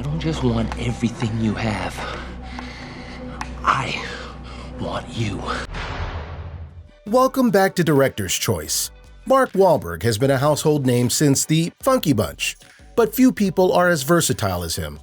don't just want everything you have. I want you. Welcome back to Director's Choice. Mark Wahlberg has been a household name since the Funky Bunch, but few people are as versatile as him.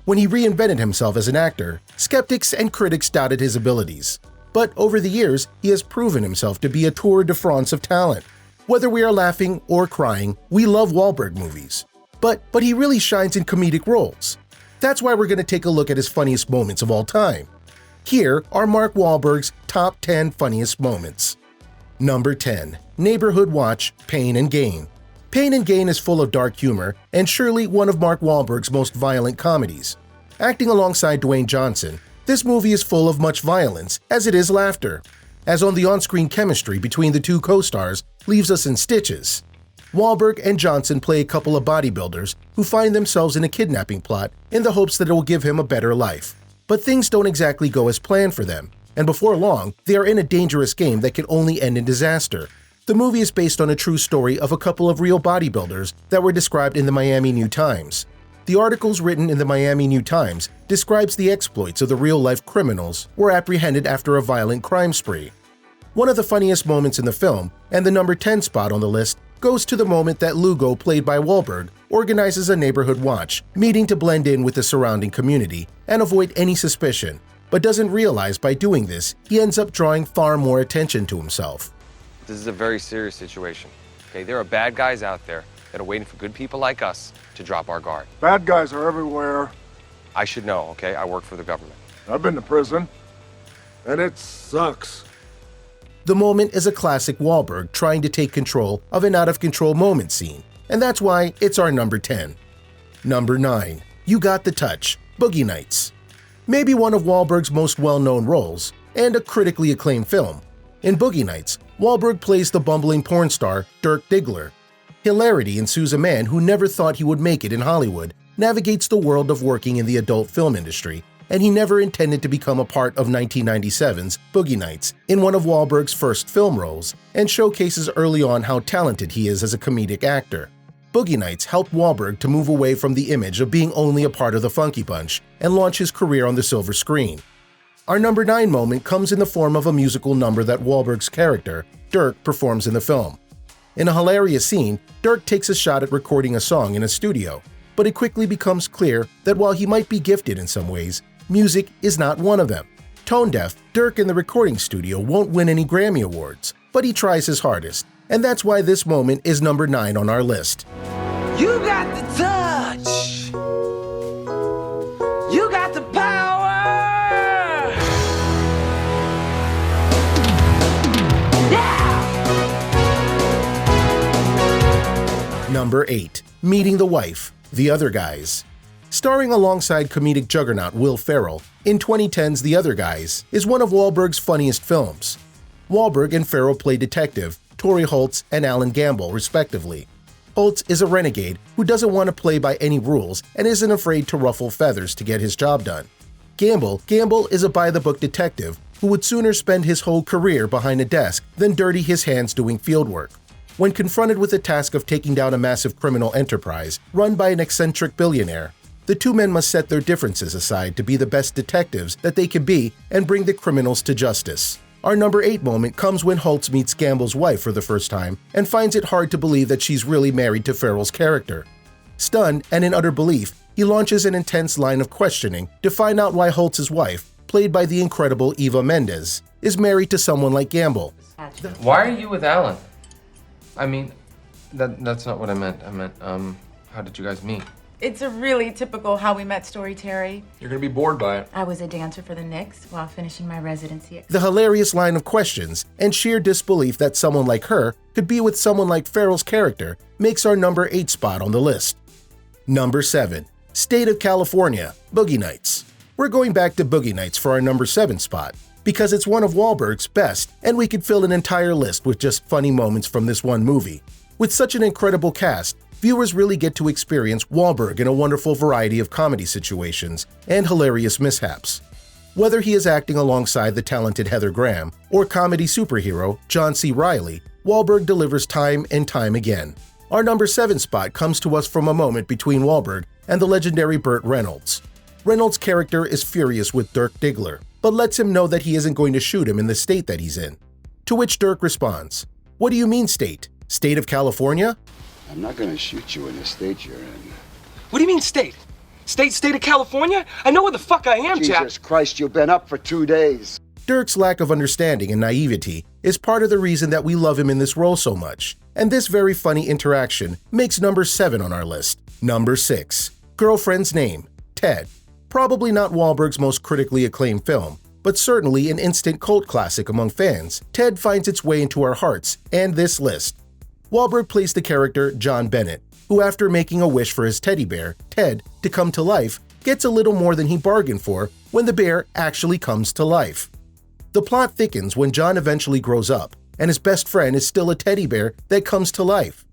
When he reinvented himself as an actor, skeptics and critics doubted his abilities. But over the years, he has proven himself to be a tour de France of talent. Whether we are laughing or crying, we love Wahlberg movies. But he really shines in comedic roles. That's why we're going to take a look at his funniest moments of all time. Here are Mark Wahlberg's top 10 funniest moments. Number 10. Neighborhood Watch, Pain and Gain. Pain and Gain is full of dark humor and surely one of Mark Wahlberg's most violent comedies. Acting alongside Dwayne Johnson, this movie is full of much violence as it is laughter, as on the on-screen chemistry between the two co-stars leaves us in stitches. Wahlberg and Johnson play a couple of bodybuilders who find themselves in a kidnapping plot in the hopes that it will give him a better life. But things don't exactly go as planned for them, and before long, they are in a dangerous game that can only end in disaster. The movie is based on a true story of a couple of real bodybuilders that were described in the Miami New Times. The articles written in the Miami New Times describes the exploits of the real-life criminals who were apprehended after a violent crime spree. One of the funniest moments in the film, and the number 10 spot on the list, goes to the moment that Lugo, played by Wahlberg, organizes a neighborhood watch, meeting to blend in with the surrounding community and avoid any suspicion, but doesn't realize by doing this, he ends up drawing far more attention to himself. This is a very serious situation. Okay, there are bad guys out there that are waiting for good people like us to drop our guard. Bad guys are everywhere. I should know, okay? I work for the government. I've been to prison, and it sucks. The moment is a classic Wahlberg trying to take control of an out-of-control moment scene, and that's why it's our number 10. Number 9. You Got the Touch, Boogie Nights. Maybe one of Wahlberg's most well-known roles, and a critically acclaimed film. In Boogie Nights, Wahlberg plays the bumbling porn star Dirk Diggler. Hilarity ensues a man who never thought he would make it in Hollywood, navigates the world of working in the adult film industry, and he never intended to become a part of 1997's Boogie Nights in one of Wahlberg's first film roles, and showcases early on how talented he is as a comedic actor. Boogie Nights helped Wahlberg to move away from the image of being only a part of the Funky Bunch and launch his career on the silver screen. Our number 9 moment comes in the form of a musical number that Wahlberg's character, Dirk, performs in the film. In a hilarious scene, Dirk takes a shot at recording a song in a studio, but it quickly becomes clear that while he might be gifted in some ways, music is not one of them. Tone deaf, Dirk in the recording studio won't win any Grammy Awards, but he tries his hardest, and that's why this moment is number 9 on our list. You got the touch. You got the power. Yeah! Number 8. Meeting the Wife, The Other Guys. Starring alongside comedic juggernaut Will Ferrell, in 2010's The Other Guys is one of Wahlberg's funniest films. Wahlberg and Ferrell play detective Torrey Holtz and Alan Gamble, respectively. Holtz is a renegade who doesn't want to play by any rules and isn't afraid to ruffle feathers to get his job done. Gamble is a by-the-book detective who would sooner spend his whole career behind a desk than dirty his hands doing fieldwork. When confronted with the task of taking down a massive criminal enterprise run by an eccentric billionaire, the two men must set their differences aside to be the best detectives that they can be and bring the criminals to justice. Our number 8 moment comes when Holtz meets Gamble's wife for the first time and finds it hard to believe that she's really married to Ferrell's character. Stunned and in utter belief, he launches an intense line of questioning to find out why Holtz's wife, played by the incredible Eva Mendes, is married to someone like Gamble. Why are you with Alan? I mean, that's not what I meant. I meant, how did you guys meet? It's a really typical how we met story, Terry. You're gonna be bored by it. I was a dancer for the Knicks while finishing my residency. The hilarious line of questions and sheer disbelief that someone like her could be with someone like Ferrell's character makes our number 8 spot on the list. Number 7. State of California, Boogie Nights. We're going back to Boogie Nights for our number 7 spot, because it's one of Wahlberg's best, and we could fill an entire list with just funny moments from this one movie. With such an incredible cast, viewers really get to experience Wahlberg in a wonderful variety of comedy situations and hilarious mishaps. Whether he is acting alongside the talented Heather Graham or comedy superhero John C. Reilly, Wahlberg delivers time and time again. Our number 7 spot comes to us from a moment between Wahlberg and the legendary Burt Reynolds. Reynolds' character is furious with Dirk Diggler, but lets him know that he isn't going to shoot him in the state that he's in. To which Dirk responds, "What do you mean state? State of California?" I'm not gonna shoot you in the state you're in. What do you mean state? State of California? I know where the fuck I am, Jack. Jesus Christ, you've been up for 2 days. Dirk's lack of understanding and naivety is part of the reason that we love him in this role so much, and this very funny interaction makes number 7 on our list. Number 6. Girlfriend's Name, Ted. Probably not Wahlberg's most critically acclaimed film, but certainly an instant cult classic among fans, Ted finds its way into our hearts and this list. Wahlberg plays the character John Bennett, who after making a wish for his teddy bear, Ted, to come to life, gets a little more than he bargained for when the bear actually comes to life. The plot thickens when John eventually grows up, and his best friend is still a teddy bear that comes to life.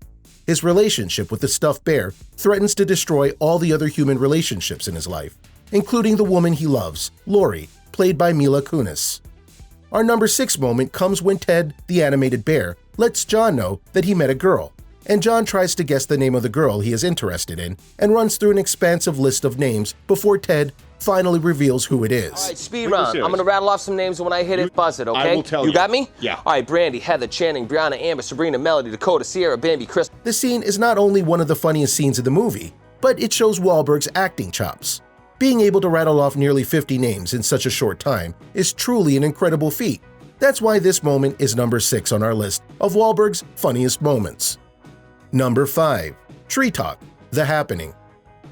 His relationship with the stuffed bear threatens to destroy all the other human relationships in his life, including the woman he loves, Lori, played by Mila Kunis. Our number 6 moment comes when Ted, the animated bear, lets John know that he met a girl, and John tries to guess the name of the girl he is interested in and runs through an expansive list of names before Ted finally reveals who it is. All right, speed round. I'm gonna rattle off some names, and when I hit it, buzz it, okay? I will tell you. You got me? Yeah. All right, Brandy, Heather, Channing, Brianna, Amber, Sabrina, Melody, Dakota, Sierra, Bambi, Chris. This scene is not only one of the funniest scenes of the movie, but it shows Wahlberg's acting chops. Being able to rattle off nearly 50 names in such a short time is truly an incredible feat. That's why this moment is number 6 on our list of Wahlberg's funniest moments. Number 5. Tree Talk, The Happening.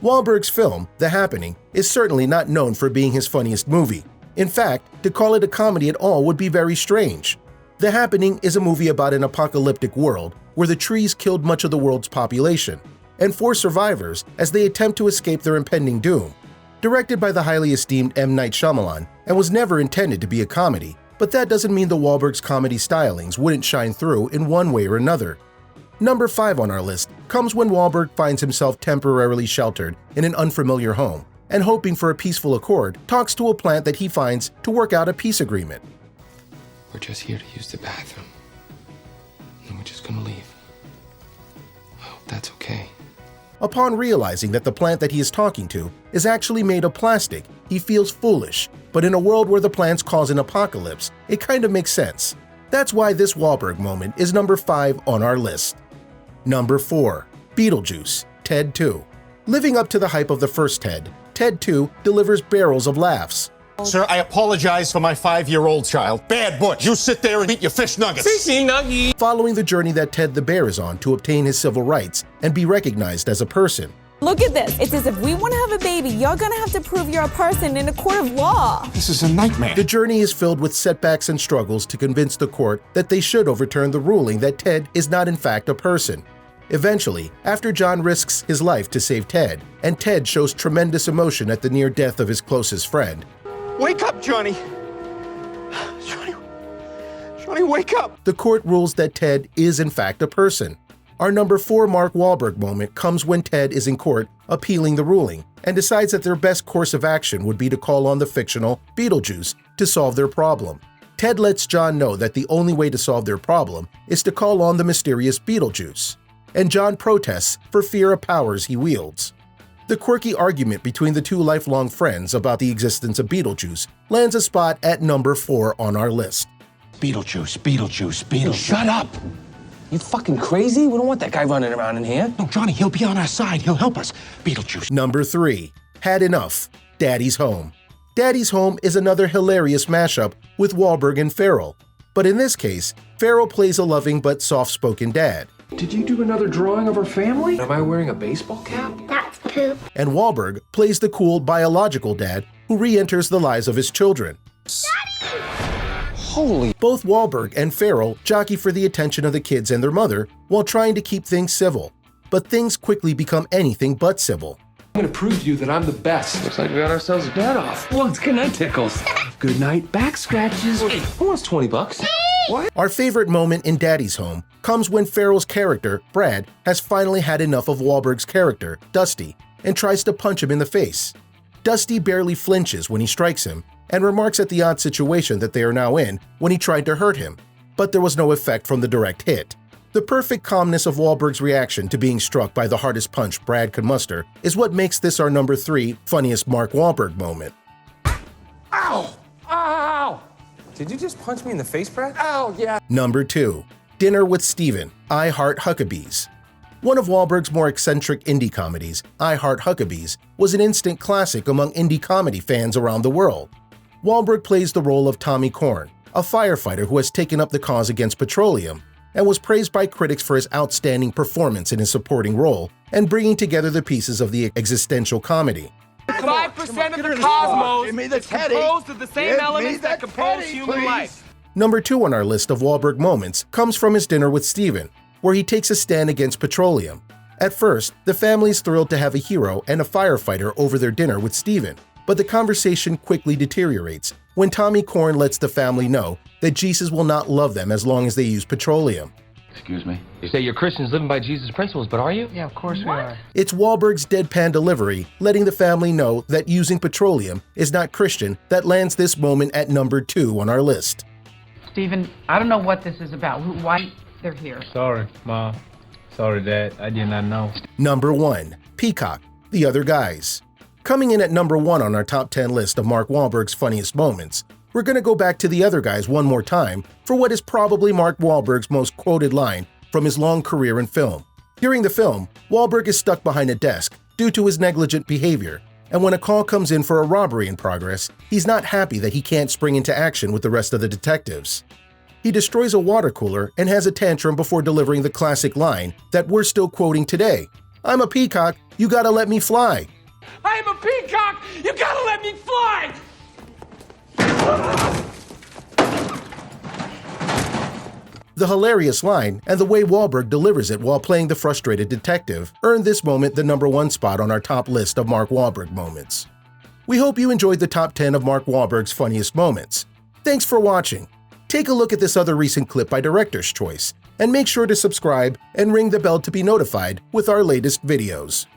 Wahlberg's film, The Happening, is certainly not known for being his funniest movie. In fact, to call it a comedy at all would be very strange. The Happening is a movie about an apocalyptic world where the trees killed much of the world's population, and 4 survivors as they attempt to escape their impending doom. Directed by the highly esteemed M. Night Shyamalan and was never intended to be a comedy, but that doesn't mean the Wahlberg's comedy stylings wouldn't shine through in one way or another. Number 5 on our list comes when Wahlberg finds himself temporarily sheltered in an unfamiliar home and, hoping for a peaceful accord, talks to a plant that he finds to work out a peace agreement. We're just here to use the bathroom. And we're just gonna leave. I hope that's okay. Upon realizing that the plant that he is talking to is actually made of plastic, he feels foolish, but in a world where the plants cause an apocalypse, it kind of makes sense. That's why this Wahlberg moment is number 5 on our list. Number 4. Beetlejuice, Ted 2. Living up to the hype of the first Ted, Ted 2 delivers barrels of laughs. Sir, I apologize for my 5-year-old child. Bad Butch, you sit there and eat your fish nuggets. Fishy nuggy. Following the journey that Ted the Bear is on to obtain his civil rights and be recognized as a person. Look at this. It says if we want to have a baby, you're going to have to prove you're a person in a court of law. This is a nightmare. The journey is filled with setbacks and struggles to convince the court that they should overturn the ruling that Ted is not in fact a person. Eventually, after John risks his life to save Ted, and Ted shows tremendous emotion at the near death of his closest friend. Wake up, Johnny. Johnny, wake up. The court rules that Ted is in fact a person. Our number 4 Mark Wahlberg moment comes when Ted is in court appealing the ruling and decides that their best course of action would be to call on the fictional Beetlejuice to solve their problem. Ted lets John know that the only way to solve their problem is to call on the mysterious Beetlejuice, and John protests for fear of powers he wields. The quirky argument between the 2 lifelong friends about the existence of Beetlejuice lands a spot at number 4 on our list. Beetlejuice, Beetlejuice, Beetlejuice. Shut up! You fucking crazy? We don't want that guy running around in here. No, Johnny, he'll be on our side. He'll help us. Beetlejuice. Number 3. Had Enough, Daddy's Home. Daddy's Home is another hilarious mashup with Wahlberg and Farrell, but in this case, Farrell plays a loving but soft-spoken dad. Did you do another drawing of our family? Am I wearing a baseball cap? That's poop. And Wahlberg plays the cool biological dad who re-enters the lives of his children. Daddy! Holy. Both Wahlberg and Farrell jockey for the attention of the kids and their mother while trying to keep things civil, but things quickly become anything but civil. I'm gonna prove to you that I'm the best. Looks like we got ourselves a dad off. Well, it's good night tickles. Good night, back scratches. Hey, who wants $20? Our favorite moment in Daddy's Home comes when Farrell's character, Brad, has finally had enough of Wahlberg's character, Dusty, and tries to punch him in the face. Dusty barely flinches when he strikes him and remarks at the odd situation that they are now in when he tried to hurt him, but there was no effect from the direct hit. The perfect calmness of Wahlberg's reaction to being struck by the hardest punch Brad could muster is what makes this our number 3 funniest Mark Wahlberg moment. Ow! Ow! Did you just punch me in the face, Brad? Ow, yeah. Number 2. Dinner with Steven, IHEART HUCKABEES. One of Wahlberg's more eccentric indie comedies, IHEART HUCKABEES, was an instant classic among indie comedy fans around the world. Wahlberg plays the role of Tommy Korn, a firefighter who has taken up the cause against petroleum, and was praised by critics for his outstanding performance in his supporting role and bringing together the pieces of the existential comedy. 5% of the cosmos Give me the is teddy. composed of the same Give me elements that the compose teddy, human please. life. Number 2 on our list of Wahlberg moments comes from his dinner with Steven, where he takes a stand against petroleum. At first, the family is thrilled to have a hero and a firefighter over their dinner with Steven, but the conversation quickly deteriorates when Tommy Korn lets the family know that Jesus will not love them as long as they use petroleum. Excuse me? You say you're Christians living by Jesus' principles, but are you? Yeah, of course we are. It's Wahlberg's deadpan delivery letting the family know that using petroleum is not Christian that lands this moment at number 2 on our list. Stephen, I don't know what this is about. Why they're here? Sorry, Mom. Sorry, Dad. I did not know. Number 1. Peacock, The Other Guys. Coming in at number 1 on our top 10 list of Mark Wahlberg's funniest moments, we're going to go back to The Other Guys one more time for what is probably Mark Wahlberg's most quoted line from his long career in film. During the film, Wahlberg is stuck behind a desk due to his negligent behavior, and when a call comes in for a robbery in progress, he's not happy that he can't spring into action with the rest of the detectives. He destroys a water cooler and has a tantrum before delivering the classic line that we're still quoting today. "I'm a peacock, you gotta let me fly." I am a peacock! You gotta let me fly! The hilarious line and the way Wahlberg delivers it while playing the frustrated detective earned this moment the number 1 spot on our top list of Mark Wahlberg moments. We hope you enjoyed the top 10 of Mark Wahlberg's funniest moments. Thanks for watching. Take a look at this other recent clip by Director's Choice, and make sure to subscribe and ring the bell to be notified with our latest videos.